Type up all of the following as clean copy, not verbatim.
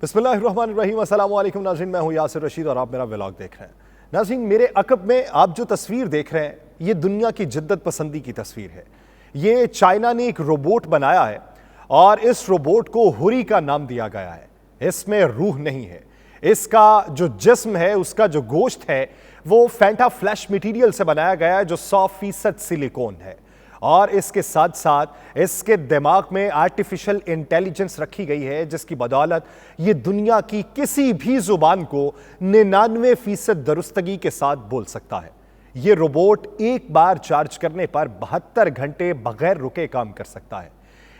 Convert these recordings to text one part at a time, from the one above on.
बिस्मिल्लाहिर्रहमानिर्रहीम। अस्सलाम वालेकुम नाज़रीन, मैं हूं यासिर रशीद और आप मेरा व्लॉग देख रहे हैं। नाज़रीन, मेरे अक़ब में आप जो तस्वीर देख रहे हैं ये दुनिया की जिद्दत पसंदी की तस्वीर है। ये चाइना ने एक रोबोट बनाया है और इस रोबोट को हुरी का नाम दिया गया है। इसमें रूह नहीं है, इसका जो जिस्म है, उसका जो गोश्त है वो फैंटा फ्लैश मटीरियल से बनाया गया है जो 100% सिलिकॉन है। और इसके साथ साथ इसके दिमाग में आर्टिफिशियल इंटेलिजेंस रखी गई है जिसकी बदौलत ये दुनिया की किसी भी जुबान को 99% दुरुस्तगी के साथ बोल सकता है। ये रोबोट एक बार चार्ज करने पर 72 घंटे बगैर रुके काम कर सकता है।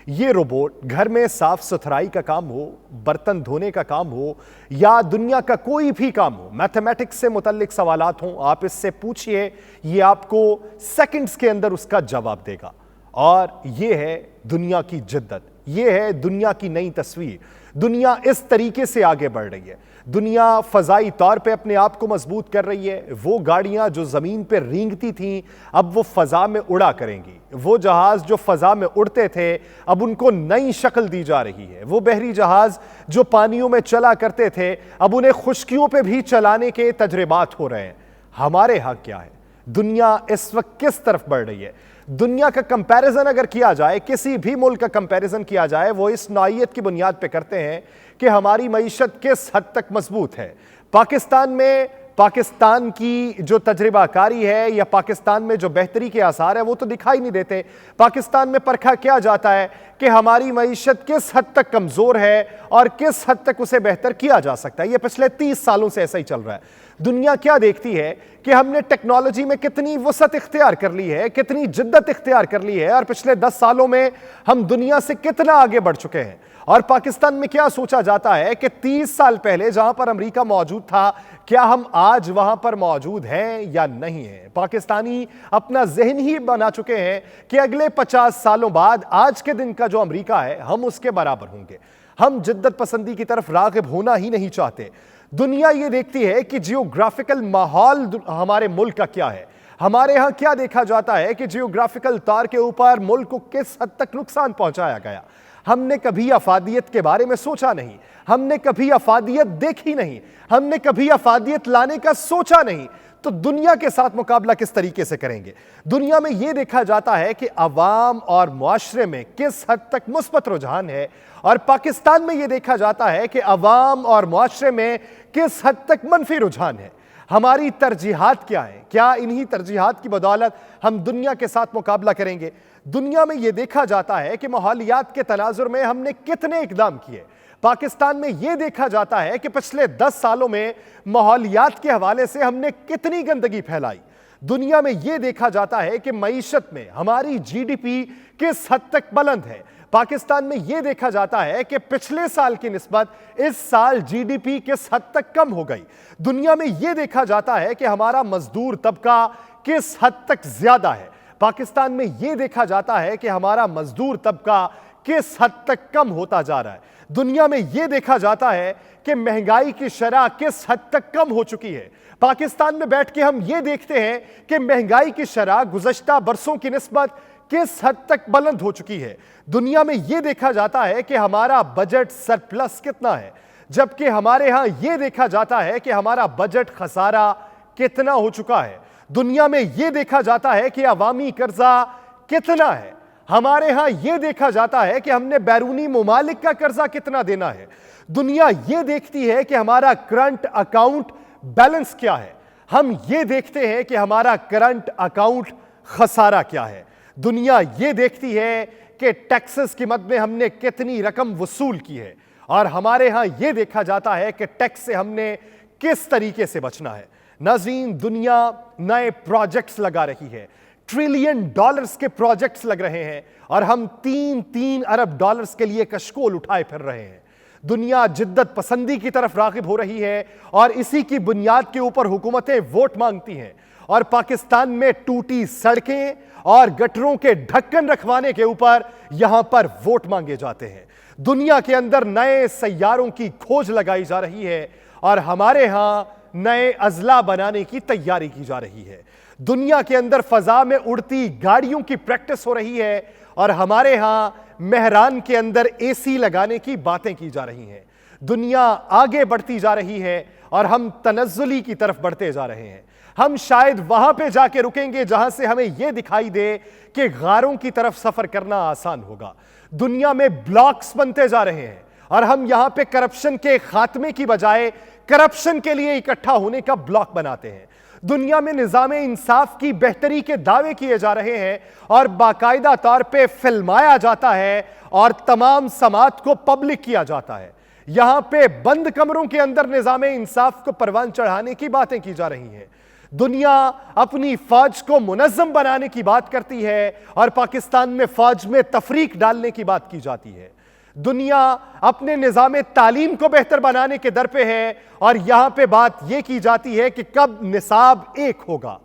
ये रोबोट घर में साफ सुथराई का काम हो, बर्तन धोने का काम हो या दुनिया का कोई भी काम हो, मैथमेटिक्स से मुतल्लिक सवालात हों, आप इससे पूछिए, ये आपको सेकंड्स के अंदर उसका जवाब देगा। और ये है दुनिया की जिद्दत, ये है दुनिया की नई तस्वीर। दुनिया इस तरीके से आगे बढ़ रही है। दुनिया फजाई तौर पे अपने आप को मजबूत कर रही है। वो गाड़ियां जो जमीन पे रेंगती थीं अब वो फजा में उड़ा करेंगी। वो जहाज जो फजा में उड़ते थे अब उनको नई शक्ल दी जा रही है। वो बहरी जहाज जो पानियों में चला करते थे अब उन्हें खुश्कियों पे भी चलाने के तजर्बात हो रहे हैं। हमारे यहाँ क्या है? दुनिया इस वक्त किस तरफ बढ़ रही है? दुनिया का कंपैरिजन अगर किया जाए, किसी भी मुल्क का कंपैरिजन किया जाए, वो इस नौइयत की बुनियाद पे करते हैं कि हमारी मईशत किस हद तक मजबूत है। पाकिस्तान में पाकिस्तान की जो तजर्बाकारी है या पाकिस्तान में जो बेहतरी के आसार है वो तो दिखाई नहीं देते। पाकिस्तान में परखा क्या जाता है कि हमारी मईशत किस हद तक कमजोर है और किस हद तक उसे बेहतर किया जा सकता है। ये पिछले 30 सालों से ऐसा ही चल रहा है। दुनिया क्या देखती है कि हमने टेक्नोलॉजी में कितनी वसअत इख्तियार कर ली है, कितनी जिद्दत इख्तियार कर ली है और पिछले 10 सालों में हम दुनिया से कितना आगे बढ़ चुके हैं। और पाकिस्तान में क्या सोचा जाता है कि 30 साल पहले जहां पर अमेरिका मौजूद था, क्या हम आज वहां पर मौजूद हैं या नहीं है। पाकिस्तानी अपना जहन ही बना चुके हैं कि अगले 50 सालों बाद आज के दिन का जो अमेरिका है हम उसके बराबर होंगे। हम जिद्दत पसंदी की तरफ राग़िब होना ही नहीं चाहते। दुनिया ये देखती है कि जियोग्राफिकल माहौल हमारे मुल्क का क्या है। हमारे यहां क्या देखा जाता है कि जियोग्राफिकल तौर के ऊपर मुल्क को किस हद तक नुकसान पहुंचाया गया। हमने कभी अफादियत के बारे में सोचा नहीं, हमने कभी अफादियत देखी नहीं, हमने कभी अफादियत लाने का सोचा नहीं। तो दुनिया के साथ मुकाबला किस तरीके से करेंगे? दुनिया में यह देखा जाता है कि अवाम और मुआशरे में किस हद तक मुस्बत रुझान है और पाकिस्तान में यह देखा जाता है कि अवाम और मुआशरे में किस हद तक मनफी रुझान है। हमारी तरजीहात क्या है? क्या इन्हीं तरजीहात की बदौलत हम दुनिया के साथ मुकाबला करेंगे? दुनिया में यह देखा जाता है कि माहौलियात के तनाजुर में हमने कितने इकदाम किए। पाकिस्तान में यह देखा जाता है कि पिछले 10 सालों में माहौलियात के हवाले से हमने कितनी गंदगी फैलाई। दुनिया में यह देखा जाता है कि मईशत में हमारी जीडीपी किस हद तक बुलंद है। पाकिस्तान में यह देखा जाता है कि पिछले साल की निस्बत इस साल जीडीपी किस हद तक कम हो गई। दुनिया में यह देखा जाता है कि हमारा मजदूर तबका किस हद तक ज्यादा है। पाकिस्तान में यह देखा जाता है कि हमारा मजदूर तबका किस हद तक कम होता जा रहा है। दुनिया में यह देखा जाता है कि महंगाई की शरह किस हद तक कम हो चुकी है। पाकिस्तान में बैठ के हम यह देखते हैं कि महंगाई की शरह गुज़श्ता बरसों की निस्बत किस हद तक बुलंद हो चुकी है। दुनिया में यह देखा जाता है कि हमारा बजट सरप्लस कितना है, जबकि हमारे यहां यह देखा जाता है कि हमारा बजट खसारा कितना हो चुका है। दुनिया में यह देखा जाता है कि अवामी कर्जा कितना है। हमारे यहां यह देखा जाता है कि हमने बैरूनी मुमालिक का कर्जा कितना देना है। दुनिया यह देखती है कि हमारा करंट अकाउंट बैलेंस क्या है। हम यह देखते हैं कि हमारा करंट अकाउंट खसारा क्या है। दुनिया यह देखती है कि टैक्सेस की मद में हमने कितनी रकम वसूल की है और हमारे यहां यह देखा जाता है कि टैक्स से हमने किस तरीके से बचना है। नाज़रीन, दुनिया नए प्रोजेक्ट्स लगा रही है, ट्रिलियन डॉलर्स के प्रोजेक्ट्स लग रहे हैं और हम 3-3 अरब डॉलर्स के लिए कशकोल उठाए फिर रहे हैं। दुनिया जिद्दत पसंदी की तरफ राग़िब हो रही है और इसी की बुनियाद के ऊपर हुकूमतें वोट मांगती हैं और पाकिस्तान में टूटी सड़कें और गटरों के ढक्कन रखवाने के ऊपर यहां पर वोट मांगे जाते हैं। दुनिया के अंदर नए सैयारों की खोज लगाई जा रही है और हमारे यहां नए अजला बनाने की तैयारी की जा रही है। दुनिया के अंदर फजा में उड़ती गाड़ियों की प्रैक्टिस हो रही है और हमारे यहां मेहरान के अंदर एसी लगाने की बातें की जा रही हैं। दुनिया आगे बढ़ती जा रही है और हम तनज़्ज़ुली की तरफ बढ़ते जा रहे हैं। हम शायद वहां पे जाके रुकेंगे जहां से हमें यह दिखाई दे कि गारों की तरफ सफर करना आसान होगा। दुनिया में ब्लॉक्स बनते जा रहे हैं और हम यहां पे करप्शन के खात्मे की बजाय करप्शन के लिए इकट्ठा होने का ब्लॉक बनाते हैं। दुनिया में निजाम इंसाफ की बेहतरी के दावे किए जा रहे हैं और बाकायदा तौर पे फिल्माया जाता है और तमाम समात को पब्लिक किया जाता है। यहां पे बंद कमरों के अंदर निजाम इंसाफ को परवान चढ़ाने की बातें की जा रही हैं। दुनिया अपनी फौज को मुनज़्ज़म बनाने की बात करती है और पाकिस्तान में फौज में तफरीक डालने की बात की जाती है। दुनिया अपने निज़ाम तालीम को बेहतर बनाने के दर पे है और यहां पे बात यह की जाती है कि कब निसाब एक होगा,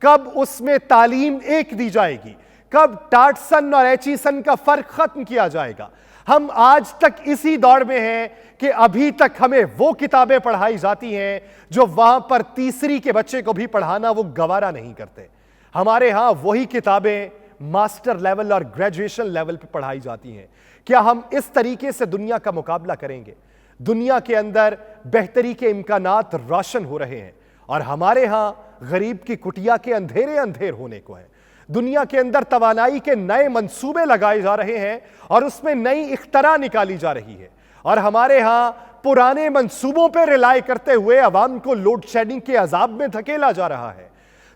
कब उसमें तालीम एक दी जाएगी, कब टाटसन और एचईसन का फर्क खत्म किया जाएगा। हम आज तक इसी दौड़ में हैं कि अभी तक हमें वो किताबें पढ़ाई जाती हैं जो वहां पर तीसरी के बच्चे को भी पढ़ाना वो गवारा नहीं करते। हमारे यहां वही किताबें मास्टर लेवल और ग्रेजुएशन लेवल पे पढ़ाई जाती हैं। क्या हम इस तरीके से दुनिया का मुकाबला करेंगे? दुनिया के अंदर बेहतरी के इम्कानात रोशन हो रहे हैं और हमारे यहां गरीब की कुटिया के अंधेरे अंधेर होने को है। दुनिया के अंदर तवानाई के नए मंसूबे लगाए जा रहे हैं और उसमें नई इख्तरा निकाली जा रही है और हमारे यहां पुराने मंसूबों पर रिलाय करते हुए अवाम को लोड शेडिंग के अजाब में धकेला जा रहा है।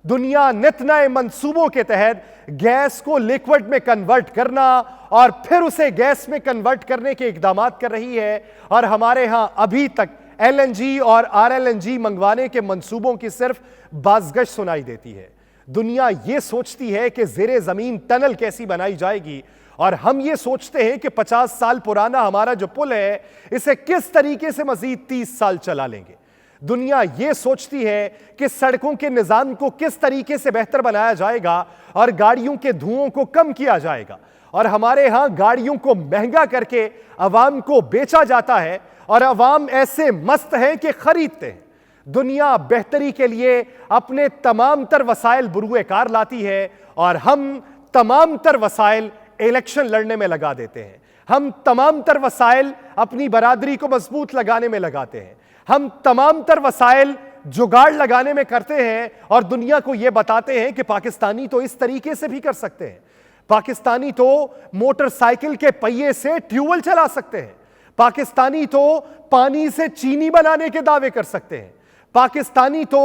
दुनिया नित नए मंसूबों के तहत गैस को लिक्विड में कन्वर्ट करना और फिर उसे गैस में कन्वर्ट करने के इकदाम कर रही है और हमारे यहां अभी तक एलएनजी और आरएलएनजी मंगवाने के मंसूबों की सिर्फ बाज़गश सुनाई देती है। दुनिया यह सोचती है कि ज़ेरे ज़मीन टनल कैसी बनाई जाएगी और हम ये सोचते हैं कि 50 साल पुराना हमारा जो पुल है इसे किस तरीके से मजीद 30 साल चला लेंगे। दुनिया यह सोचती है कि सड़कों के निजाम को किस तरीके से बेहतर बनाया जाएगा और गाड़ियों के धुओं को कम किया जाएगा और हमारे यहां गाड़ियों को महंगा करके अवाम को बेचा जाता है और अवाम ऐसे मस्त हैं कि खरीदते हैं। दुनिया बेहतरी के लिए अपने तमाम तर वसाइल बुरुए कार लाती है और हम तमाम तर वसाइल इलेक्शन लड़ने में लगा देते हैं। हम तमाम तर वसाइल अपनी बरादरी को मजबूत लगाने में लगाते हैं। हम तमाम तर वसाइल जुगाड़ लगाने में करते हैं और दुनिया को यह बताते हैं कि पाकिस्तानी तो इस तरीके से भी कर सकते हैं। पाकिस्तानी तो मोटरसाइकिल के पहिए से ट्यूबवेल चला सकते हैं। पाकिस्तानी तो पानी से चीनी बनाने के दावे कर सकते हैं। पाकिस्तानी तो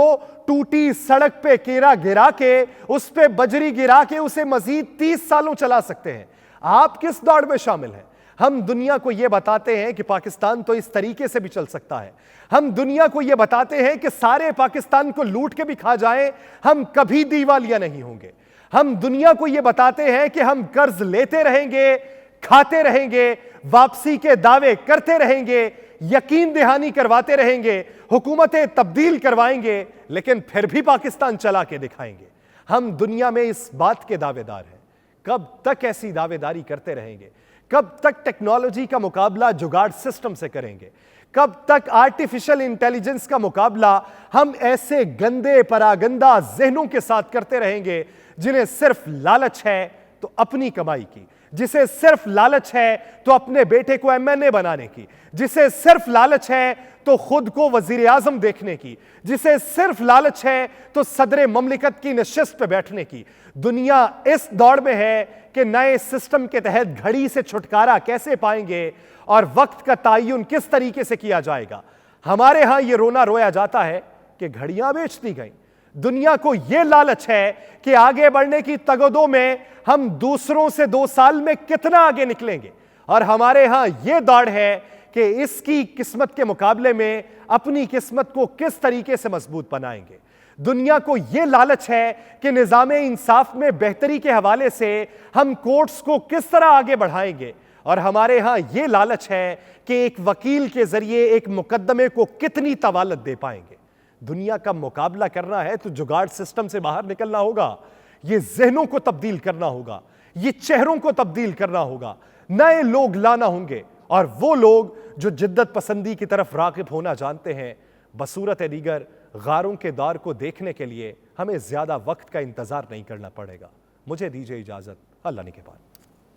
टूटी सड़क पे केरा गिरा के उस पे बजरी गिरा के उसे मजीद 30 सालों चला सकते हैं। आप किस दौड़ में शामिल हैं? हम दुनिया को यह बताते हैं कि पाकिस्तान तो इस तरीके से भी चल सकता है। हम दुनिया को यह बताते हैं कि सारे पाकिस्तान को लूट के भी खा जाएं, हम कभी दीवालिया नहीं होंगे। हम दुनिया को यह बताते हैं कि हम कर्ज लेते रहेंगे, खाते रहेंगे, वापसी के दावे करते रहेंगे, यकीन दहानी करवाते रहेंगे, हुकूमतें तब्दील करवाएंगे, लेकिन फिर भी पाकिस्तान चला के दिखाएंगे। हम दुनिया में इस बात के दावेदार हैं। कब तक ऐसी दावेदारी करते रहेंगे? कब तक टेक्नोलॉजी का मुकाबला जुगाड़ सिस्टम से करेंगे? कब तक आर्टिफिशियल इंटेलिजेंस का मुकाबला हम ऐसे गंदे परागंदा जहनों के साथ करते रहेंगे जिन्हें सिर्फ लालच है तो अपनी कमाई की, जिसे सिर्फ लालच है तो अपने बेटे को एमएनए बनाने की, जिसे सिर्फ लालच है तो खुद को वजीर आजम देखने की, जिसे सिर्फ लालच है तो सदर ममलिकत की नशिस्त पे बैठने की। दुनिया इस दौड़ में है कि नए सिस्टम के तहत घड़ी से छुटकारा कैसे पाएंगे और वक्त का तयन किस तरीके से किया जाएगा। हमारे यहां यह रोना रोया जाता है कि घड़ियां बेच दी गई। दुनिया को यह लालच है कि आगे बढ़ने की तगदों में हम दूसरों से 2 साल में कितना आगे निकलेंगे और हमारे यहां यह दौड़ है कि इसकी किस्मत के मुकाबले में अपनी किस्मत को किस तरीके से मजबूत बनाएंगे। दुनिया को यह लालच है कि निजाम इंसाफ में बेहतरी के हवाले से हम कोर्ट्स को किस तरह आगे बढ़ाएंगे और हमारे यहां यह लालच है कि एक वकील के जरिए एक मुकदमे को कितनी तवालत दे पाएंगे। दुनिया का मुकाबला करना है तो जुगाड़ सिस्टम से बाहर निकलना होगा, ये जहनों को तब्दील करना होगा, ये चेहरों को तब्दील करना होगा, नए लोग लाना होंगे और वो लोग जो जिद्दत पसंदी की तरफ राग़िब होना जानते हैं। बसूरत दीगर गारों के दौर को देखने के लिए हमें ज्यादा वक्त का इंतजार नहीं करना पड़ेगा। मुझे दीजिए इजाजत, अल्लाह ने के बाद।